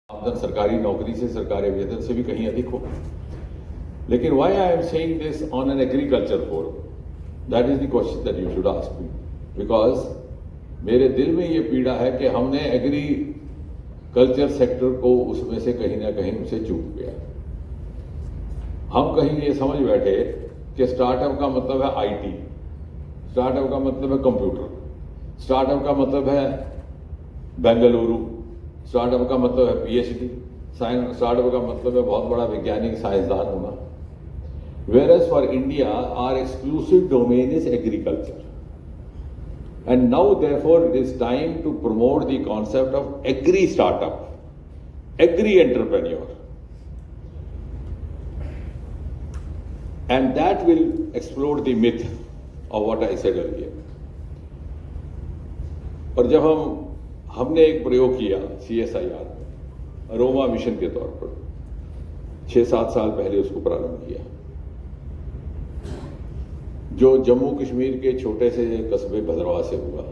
आमदन सरकारी नौकरी से, सरकारी वेतन से भी कहीं अधिक हो। लेकिन why I am saying this on an agriculture forum, that is the question that you should ask me, because मेरे दिल में ये पीड़ा है कि हमने एग्रीकल्चर सेक्टर को उसमें से कहीं ना कहीं उसे चूक गया। हम कहीं ये समझ बैठे कि स्टार्टअप का मतलब है आईटी, स्टार्टअप का मतलब है कंप्यूटर, स्टार्टअप का मतलब है बेंगलुरु, स्टार्टअप का मतलब है पीएचडी, स्टार्टअप का मतलब है बहुत बड़ा वैज्ञानिक साइंसदान होना। Whereas for India, our exclusive domain is agriculture. And now, therefore, it is time to promote the concept of agri-startup, agri-entrepreneur. And that will explode the myth of what I said earlier. और जब हमने एक प्रयोग किया CSIR, aroma mission के तौर पर 6-7 साल पहले उसको प्रारंभ किया, जो जम्मू कश्मीर के छोटे से कस्बे भद्रवाह से हुआ।